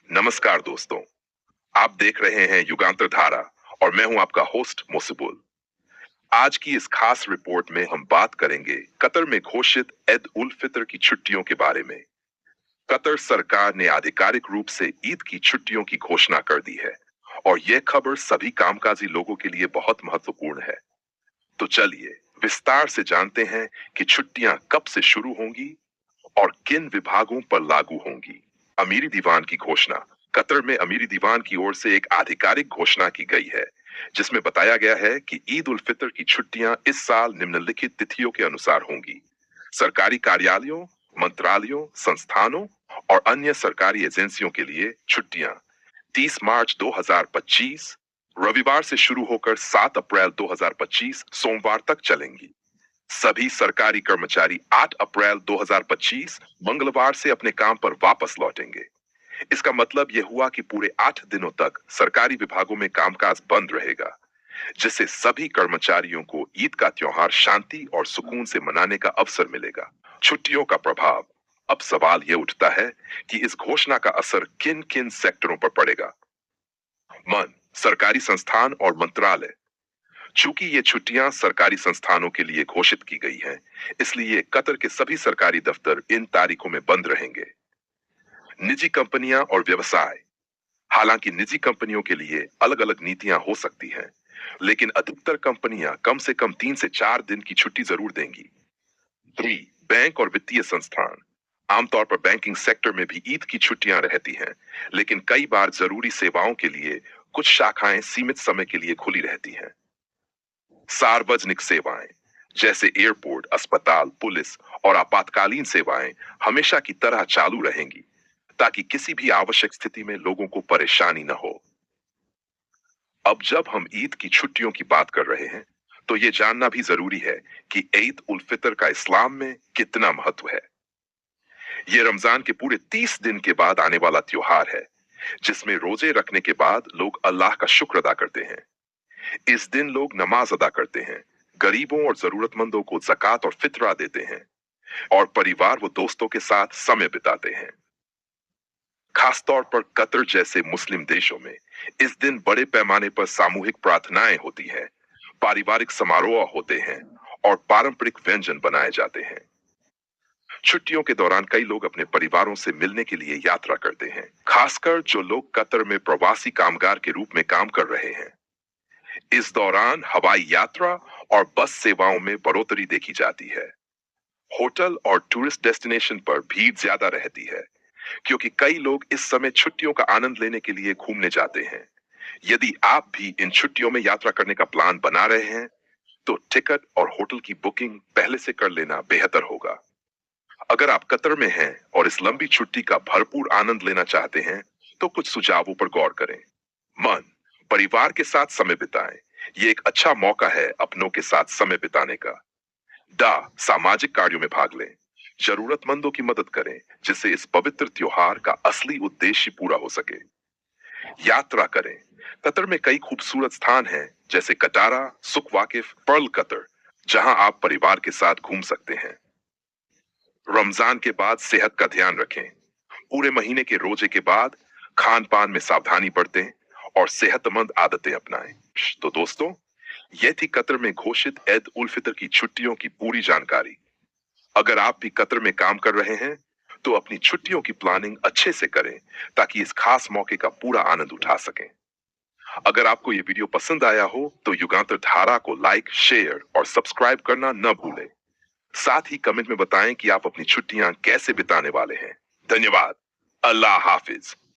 नमस्कार दोस्तों, आप देख रहे हैं युगांतर धारा और मैं हूं आपका होस्ट मोसिबुल। आज की इस खास रिपोर्ट में हम बात करेंगे कतर में घोषित ईद उल फितर की छुट्टियों के बारे में। कतर सरकार ने आधिकारिक रूप से ईद की छुट्टियों की घोषणा कर दी है और यह खबर सभी कामकाजी लोगों के लिए बहुत महत्वपूर्ण है। तो चलिए विस्तार से जानते हैं कि छुट्टियां कब से शुरू होंगी और किन विभागों पर लागू होंगी। अमीरी दीवान की घोषणा। कतर में अमीरी दीवान की ओर से एक आधिकारिक घोषणा की गई है जिसमें बताया गया है कि ईद उल फितर की छुट्टियां इस साल निम्नलिखित तिथियों के अनुसार होंगी। सरकारी कार्यालयों, मंत्रालयों, संस्थानों और अन्य सरकारी एजेंसियों के लिए छुट्टियां 30 मार्च 2025 रविवार से शुरू होकर 7 अप्रैल 2025 सोमवार तक चलेंगी। सभी सरकारी कर्मचारी 8 अप्रैल 2025 मंगलवार से अपने काम पर वापस लौटेंगे। इसका मतलब यह हुआ कि पूरे 8 दिनों तक सरकारी विभागों में कामकाज बंद रहेगा, जिससे सभी कर्मचारियों को ईद का त्योहार शांति और सुकून से मनाने का अवसर मिलेगा। छुट्टियों का प्रभाव। अब सवाल यह उठता है कि इस घोषणा का असर किन किन सेक्टरों पर पड़ेगा। सरकारी संस्थान और मंत्रालय। चूंकि ये छुट्टियां सरकारी संस्थानों के लिए घोषित की गई हैं, इसलिए कतर के सभी सरकारी दफ्तर इन तारीखों में बंद रहेंगे। निजी कंपनियां और व्यवसाय। हालांकि निजी कंपनियों के लिए अलग अलग नीतियां हो सकती हैं, लेकिन अधिकतर कंपनियां कम से कम 3 से 4 दिन की छुट्टी जरूर देंगी। 3. बैंक और वित्तीय संस्थान। आमतौर पर बैंकिंग सेक्टर में भी ईद की छुट्टियां रहती हैं, लेकिन कई बार जरूरी सेवाओं के लिए कुछ शाखाएं सीमित समय के लिए खुली रहती हैं। सार्वजनिक सेवाएं जैसे एयरपोर्ट, अस्पताल, पुलिस और आपातकालीन सेवाएं हमेशा की तरह चालू रहेंगी ताकि किसी भी आवश्यक स्थिति में लोगों को परेशानी न हो। अब जब हम ईद की छुट्टियों की बात कर रहे हैं, तो ये जानना भी जरूरी है कि ईद उल फितर का इस्लाम में कितना महत्व है। ये रमजान के पूरे 30 दिन के बाद आने वाला त्योहार है, जिसमें रोजे रखने के बाद लोग अल्लाह का शुक्र अदा करते हैं। इस दिन लोग नमाज अदा करते हैं, गरीबों और जरूरतमंदों को ज़कात और फितरा देते हैं और परिवार व दोस्तों के साथ समय बिताते हैं। खासतौर पर कतर जैसे मुस्लिम देशों में इस दिन बड़े पैमाने पर सामूहिक प्रार्थनाएं होती हैं, पारिवारिक समारोह होते हैं और पारंपरिक व्यंजन बनाए जाते हैं। छुट्टियों के दौरान कई लोग अपने परिवारों से मिलने के लिए यात्रा करते हैं, खासकर जो लोग कतर में प्रवासी कामगार के रूप में काम कर रहे हैं। इस दौरान हवाई यात्रा और बस सेवाओं में बढ़ोतरी देखी जाती है। होटल और टूरिस्ट डेस्टिनेशन पर भीड़ ज्यादा रहती है, क्योंकि कई लोग इस समय छुट्टियों का आनंद लेने के लिए घूमने जाते हैं। यदि आप भी इन छुट्टियों में यात्रा करने का प्लान बना रहे हैं, तो टिकट और होटल की बुकिंग पहले से कर लेना बेहतर होगा। अगर आप कतर में हैं और इस लंबी छुट्टी का भरपूर आनंद लेना चाहते हैं, तो कुछ सुझावों पर गौर करें। परिवार के साथ समय बिताएं। ये एक अच्छा मौका है अपनों के साथ समय बिताने का। सामाजिक कार्यों में भाग लें। जरूरतमंदों की मदद करें, जिससे इस पवित्र त्योहार का असली उद्देश्य पूरा हो सके। यात्रा करें। कतर में कई खूबसूरत स्थान हैं, जैसे कटारा, सुख वाकिफ, पर्ल कतर, जहां आप परिवार के साथ घूम सकते हैं। रमजान के बाद सेहत का ध्यान रखें। पूरे महीने के रोजे के बाद खान पान में सावधानी बरतें और सेहतमंद आदतें अपनाएं। तो दोस्तों, यह थी कतर में घोषित ईद उल फितर की छुट्टियों की पूरी जानकारी। अगर आप भी कतर में काम कर रहे हैं, तो अपनी छुट्टियों की प्लानिंग अच्छे से करें ताकि इस खास मौके का पूरा आनंद उठा सकें। अगर आपको ये वीडियो पसंद आया हो, तो युगांतर धारा को लाइक, शेयर और सब्सक्राइब करना न भूलें। साथ ही कमेंट में बताएं कि आप अपनी छुट्टियां कैसे बिताने वाले हैं। धन्यवाद। अल्लाह हाफिज।